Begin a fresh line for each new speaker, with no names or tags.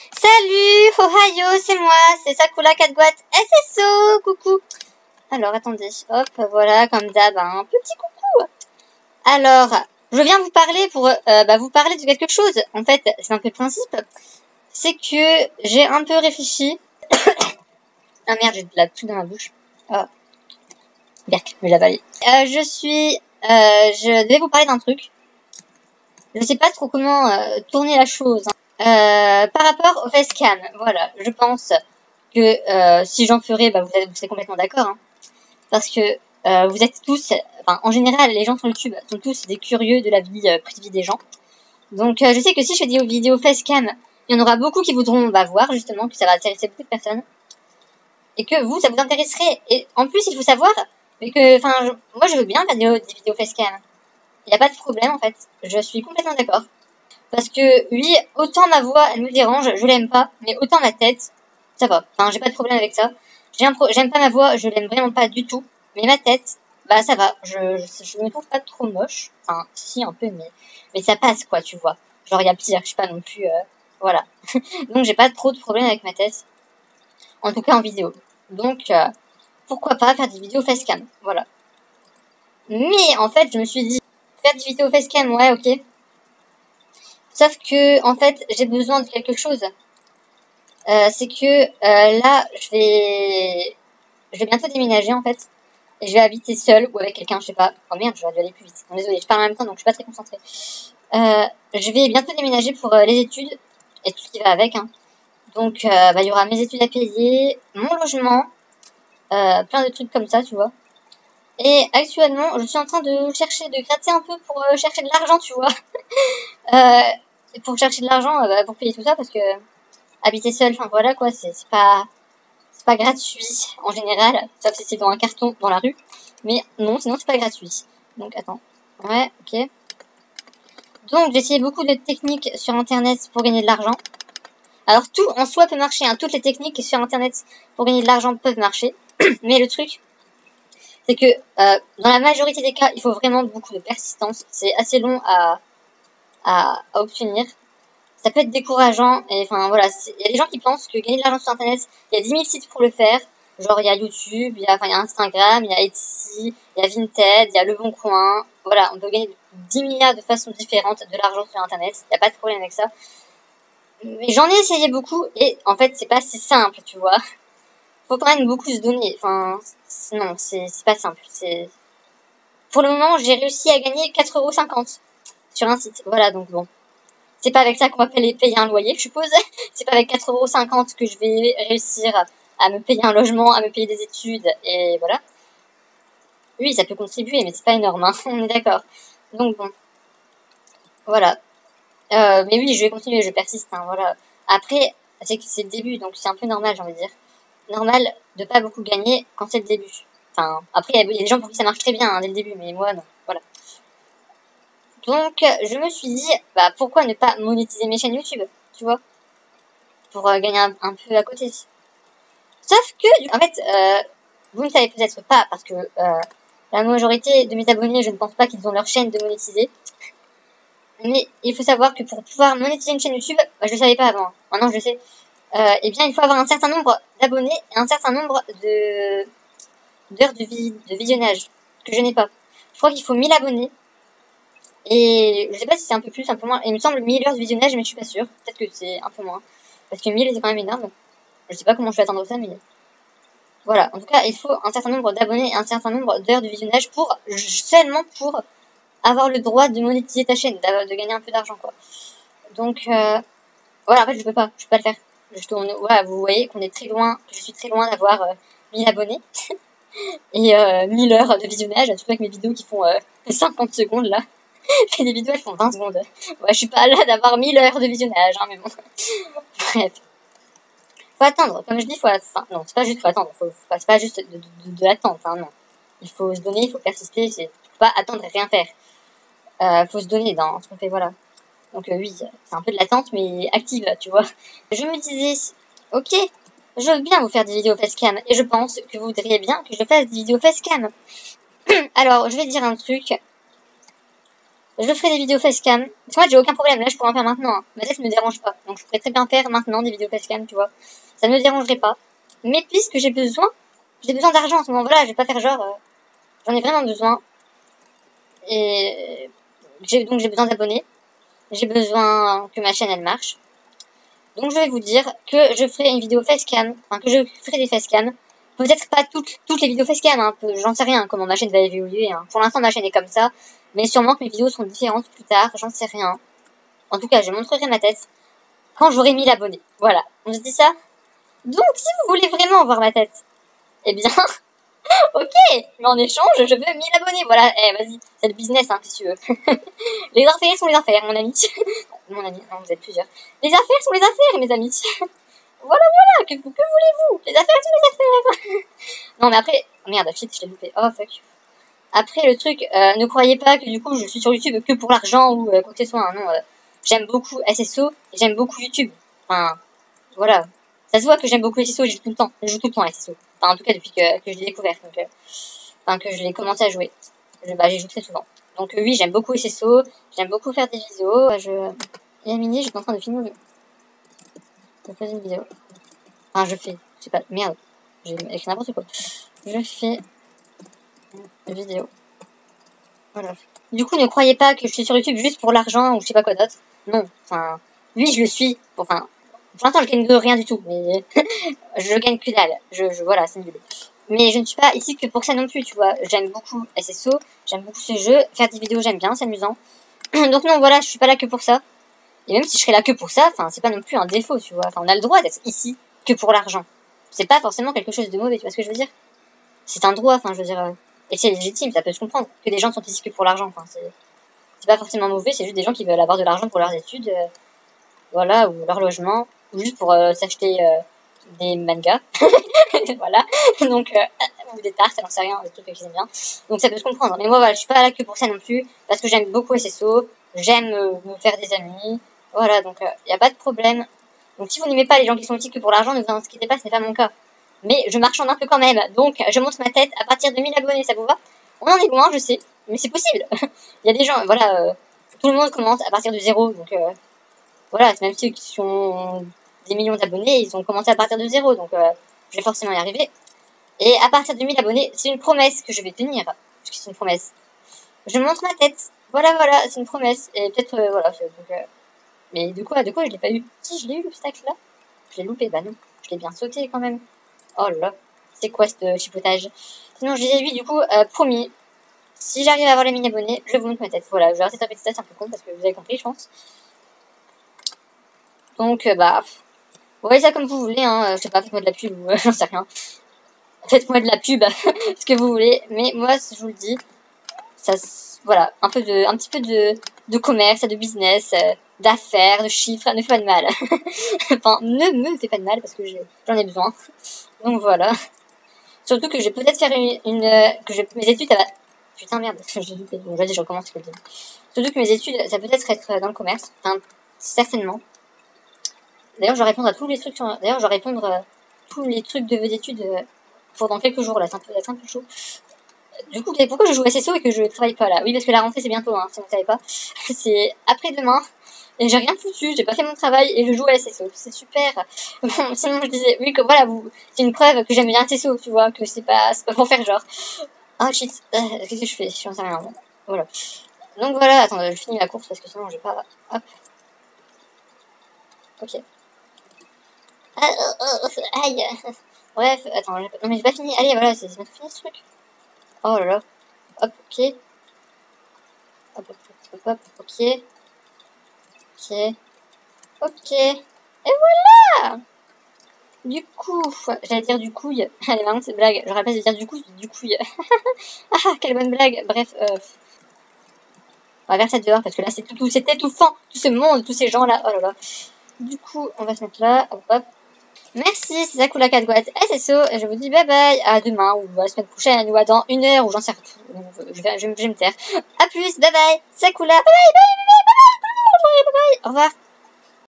Salut, Ohio, c'est moi, c'est Sakura Catguat SSO, coucou. Alors, attendez, hop, voilà, comme d'hab, un petit coucou. Alors, je viens vous parler pour vous parler de quelque chose. En fait, c'est un peu le principe. C'est que j'ai un peu réfléchi. Ah merde, j'ai de la tout dans ma bouche. Oh, berk, je vais l'avaler. Je devais vous parler d'un truc. Je sais pas trop comment tourner la chose. Par rapport au facecam, voilà, je pense que si j'en ferais, vous serez complètement d'accord, hein, parce que vous êtes tous, en général, les gens sur YouTube sont tous des curieux de la vie privée des gens. Donc, je sais que si je fais des vidéos facecam, il y en aura beaucoup qui voudront voir justement que ça va intéresser beaucoup de personnes et que vous, ça vous intéresserait. Et en plus, il faut savoir que, moi, je veux bien faire des vidéos facecam. Il n'y a pas de problème en fait. Je suis complètement d'accord. Parce que oui, autant ma voix, elle me dérange, je l'aime pas, mais autant ma tête, ça va. J'ai pas de problème avec ça. J'aime pas ma voix, je l'aime vraiment pas du tout. Mais ma tête, ça va. Je me trouve pas trop moche. Enfin, si, un peu, mais ça passe, quoi, tu vois. Genre, il y a pire, je suis pas non plus, voilà. Donc, j'ai pas trop de problème avec ma tête. En tout cas, en vidéo. Donc, pourquoi pas faire des vidéos facecam, voilà. Mais, en fait, je me suis dit, faire des vidéos facecam, ouais, ok. Sauf que, en fait, j'ai besoin de quelque chose. C'est que là, je vais bientôt déménager, en fait. Et je vais habiter seule ou avec quelqu'un, je sais pas. Oh merde, j'aurais dû aller plus vite. Non, désolée, je parle en même temps, donc je suis pas très concentrée. Je vais bientôt déménager pour les études et tout ce qui va avec, hein. Donc, il y aura mes études à payer, mon logement, plein de trucs comme ça, tu vois. Et actuellement, je suis en train de chercher, de gratter un peu pour chercher de l'argent, tu vois. Pour chercher de l'argent, pour payer tout ça, parce que habiter seul, voilà quoi, c'est pas gratuit en général, sauf si c'est dans un carton dans la rue. Mais non, sinon c'est pas gratuit. Donc attends. Ouais, ok. Donc j'ai essayé beaucoup de techniques sur internet pour gagner de l'argent. Alors tout en soi peut marcher, hein. Toutes les techniques sur internet pour gagner de l'argent peuvent marcher. Mais le truc, c'est que dans la majorité des cas, il faut vraiment beaucoup de persistance. C'est assez long à obtenir. Ça peut être décourageant, et voilà, il y a des gens qui pensent que gagner de l'argent sur internet, il y a 10 000 sites pour le faire, genre il y a YouTube, il y a Instagram, il y a Etsy, il y a Vinted, il y a Le Bon Coin, voilà, on peut gagner 10 milliards de façons différentes de l'argent sur internet, il n'y a pas de problème avec ça. Mais j'en ai essayé beaucoup, et en fait c'est pas si simple, tu vois. Faut quand même beaucoup se donner, non, c'est pas simple, Pour le moment, j'ai réussi à gagner 4,50 € sur un site, voilà, donc bon. C'est pas avec ça qu'on va payer un loyer, je suppose. C'est pas avec 4,50 € que je vais réussir à me payer un logement, à me payer des études, et voilà. Oui, ça peut contribuer, mais c'est pas énorme, hein, on est d'accord. Donc bon, voilà. Mais oui, je vais continuer, je persiste, hein, voilà. Après, c'est le début, donc c'est un peu normal, j'ai envie de dire. Normal de pas beaucoup gagner quand c'est le début. Après, il y a des gens pour qui ça marche très bien, hein, dès le début, mais moi, non, voilà. Donc, je me suis dit, pourquoi ne pas monétiser mes chaînes YouTube, tu vois, pour gagner un peu à côté. Sauf que, en fait, vous ne savez peut-être pas, parce que la majorité de mes abonnés, je ne pense pas qu'ils ont leur chaîne de monétiser. Mais il faut savoir que pour pouvoir monétiser une chaîne YouTube, je le savais pas avant, maintenant je le sais, eh bien il faut avoir un certain nombre d'abonnés et un certain nombre d'heures de visionnage, que je n'ai pas. Je crois qu'il faut 1000 abonnés. Et je sais pas si c'est un peu plus, un peu moins. Il me semble 1000 heures de visionnage, mais je suis pas sûre. Peut-être que c'est un peu moins. Parce que 1000 c'est quand même énorme. Je sais pas comment je vais atteindre ça, mais voilà. En tout cas, il faut un certain nombre d'abonnés et un certain nombre d'heures de visionnage seulement pour avoir le droit de monétiser ta chaîne, de gagner un peu d'argent, quoi. Donc, voilà, en fait, je peux pas le faire. Voilà, vous voyez qu'on est très loin, que je suis très loin d'avoir 1000 abonnés. Et 1000 heures de visionnage, surtout avec mes vidéos qui font 50 secondes, là. Et des vidéos, elles font 20 secondes. Ouais, je suis pas là d'avoir 1000 heures de visionnage, hein, mais bon. Bref. Faut attendre, comme je dis, non, c'est pas juste faut attendre, c'est pas juste de l'attente, hein, non. Il faut se donner, il faut persister, faut pas attendre et rien faire. Faut se donner dans ce qu'on fait, voilà. Donc oui, c'est un peu de l'attente, mais active, tu vois. Je me disais, ok, je veux bien vous faire des vidéos facecam, et je pense que vous voudriez bien que je fasse des vidéos facecam. Alors, je vais dire un truc. Je ferai des vidéos facecam. Parce que moi, j'ai aucun problème. Là, je pourrais en faire maintenant. Hein. Ma tête ne me dérange pas. Donc, je pourrais très bien faire maintenant des vidéos facecam, tu vois. Ça ne me dérangerait pas. Mais puisque j'ai besoin d'argent en ce moment. Voilà, je vais pas faire genre... j'en ai vraiment besoin. Et donc, j'ai besoin d'abonnés. J'ai besoin que ma chaîne, elle marche. Donc, je vais vous dire que je ferai une vidéo facecam. Enfin, que je ferai des facecam. Peut-être pas toutes les vidéos facecam. Hein. J'en sais rien comment ma chaîne va évoluer. Hein. Pour l'instant, ma chaîne est comme ça. Mais sûrement que mes vidéos seront différentes plus tard. J'en sais rien. En tout cas, je montrerai ma tête quand j'aurai 1000 abonnés. Voilà, on se dit ça. Donc, si vous voulez vraiment voir ma tête, eh bien, ok, mais en échange, je veux 1000 abonnés. Voilà, vas-y, c'est le business, hein, si tu veux. Les affaires sont les affaires, mon ami. Mon ami, non, vous êtes plusieurs. Les affaires sont les affaires, mes amis. Voilà, que voulez-vous? Les affaires sont les affaires. Non, mais après, merde, shit, je l'ai loupé. Oh, fuck. Après, le truc, ne croyez pas que du coup, je suis sur YouTube que pour l'argent ou quoi que ce soit. Hein, non, j'aime beaucoup SSO et j'aime beaucoup YouTube. Enfin, voilà. Ça se voit que j'aime beaucoup SSO, je joue tout le temps. Je joue tout le temps à SSO. Enfin, en tout cas, depuis que je l'ai découvert. Donc, enfin, que je l'ai commencé à jouer. J'y joue très souvent. Donc, oui, j'aime beaucoup SSO. J'aime beaucoup faire des vidéos. Et à midi, je suis en train de filmer. Je fais une vidéo. Enfin, je sais pas, merde. J'ai écrit n'importe quoi. Je fais une vidéo. Voilà. Du coup, ne croyez pas que je suis sur YouTube juste pour l'argent ou je sais pas quoi d'autre. Non. Enfin, oui, je le suis. Enfin, pour l'instant, je gagne de rien du tout. Mais je gagne que dalle. Voilà, c'est nul. Mais je ne suis pas ici que pour ça non plus, tu vois. J'aime beaucoup SSO. J'aime beaucoup ce jeu. Faire des vidéos, j'aime bien, c'est amusant. Donc non, voilà, je suis pas là que pour ça. Et même si je serais là que pour ça, enfin, c'est pas non plus un défaut, tu vois. Enfin, on a le droit d'être ici que pour l'argent. C'est pas forcément quelque chose de mauvais, tu vois ce que je veux dire? C'est un droit, enfin, je veux dire... et c'est légitime, ça peut se comprendre. Que des gens sont ici que pour l'argent, enfin, c'est pas forcément mauvais, c'est juste des gens qui veulent avoir de l'argent pour leurs études, voilà, ou leur logement, ou juste pour s'acheter des mangas, voilà, donc, ou des tartes, ça n'en sait rien, des trucs qu'ils aiment bien, donc ça peut se comprendre. Mais moi, voilà, je suis pas là que pour ça non plus, parce que j'aime beaucoup SSO, j'aime me faire des amis, voilà, donc y a pas de problème. Donc si vous n'aimez pas les gens qui sont ici que pour l'argent, ne vous inquiétez pas, ce n'est pas mon cas. Mais je marchande un peu quand même, donc je monte ma tête à partir de 1000 abonnés, ça vous va? On en est loin, je sais, mais c'est possible. Il y a des gens, voilà, tout le monde commence à partir de zéro, donc voilà, même ceux qui ont des millions d'abonnés, ils ont commencé à partir de zéro, donc je vais forcément y arriver. Et à partir de 1000 abonnés, c'est une promesse que je vais tenir, parce que c'est une promesse. Je montre ma tête, voilà, c'est une promesse, et peut-être, voilà, donc, mais de quoi je l'ai pas eu? Si, je l'ai eu l'obstacle là. Je l'ai loupé, bah non, je l'ai bien sauté quand même. Oh là là, c'est quoi ce chipotage? Sinon, je disais oui, du coup, promis, si j'arrive à avoir les 1000 abonnés, je vous montre ma tête. Voilà, je vais arrêter de taper c'est un peu con parce que vous avez compris, je pense. Donc, bah, vous voyez ça comme vous voulez, hein. Je sais pas, faites-moi de la pub ou j'en sais rien. Faites-moi de la pub, ce que vous voulez. Mais moi, je vous le dis, ça, voilà, un petit peu de commerce, de business, d'affaires, de chiffres, ne fait pas de mal. Enfin, ne me fait pas de mal parce que j'en ai besoin. Donc voilà. Surtout que je vais peut-être faire mes études, ça va... Putain, merde, j'ai loupé. Bon, vas-y, je recommence ce que je dis. Surtout que mes études, ça peut être dans le commerce. Enfin, certainement. D'ailleurs, je vais répondre à tous les trucs D'ailleurs, je vais répondre à tous les trucs de vos études pour dans quelques jours, là. C'est un peu chaud. Du coup, pourquoi je joue à SSO et que je travaille pas, là? Oui, parce que la rentrée, c'est bientôt, hein, si vous ne savez pas. C'est après-demain. Et j'ai rien foutu, j'ai pas fait mon travail et je joue à SSO. C'est super. Bon, sinon, je disais, oui, que voilà, c'est une preuve que j'aime bien SSO, tu vois, que c'est pas pour faire genre. Ah, shit, qu'est-ce que je fais? Je sais rien. Voilà. Donc voilà, attends, je finis la course parce que sinon, j'ai pas... Hop. Ok. Aïe. Bref, attends, non mais j'ai pas fini. Allez, voilà, c'est bientôt fini ce truc. Oh là là. Hop, ok. Hop, ok. Ok. Ok. Et voilà! Du coup, j'allais dire du couille. Allez, maintenant c'est blague. J'aurais pas de dire du coup, du couille. Ah, quelle bonne blague. Bref, on va faire ça dehors parce que là c'est étouffant. Tout ce monde, tous ces gens là. Oh là là. Du coup, on va se mettre là. Hop, hop. Merci, c'est Sakula Catguat SSO. Et je vous dis bye bye. À demain ou à la semaine prochaine ou à dans 1 heure ou j'en sais rien. Je vais me taire. A plus, bye bye. Sakula, bye bye, bye bye, bye bye, bye bye, bye bye. Au revoir.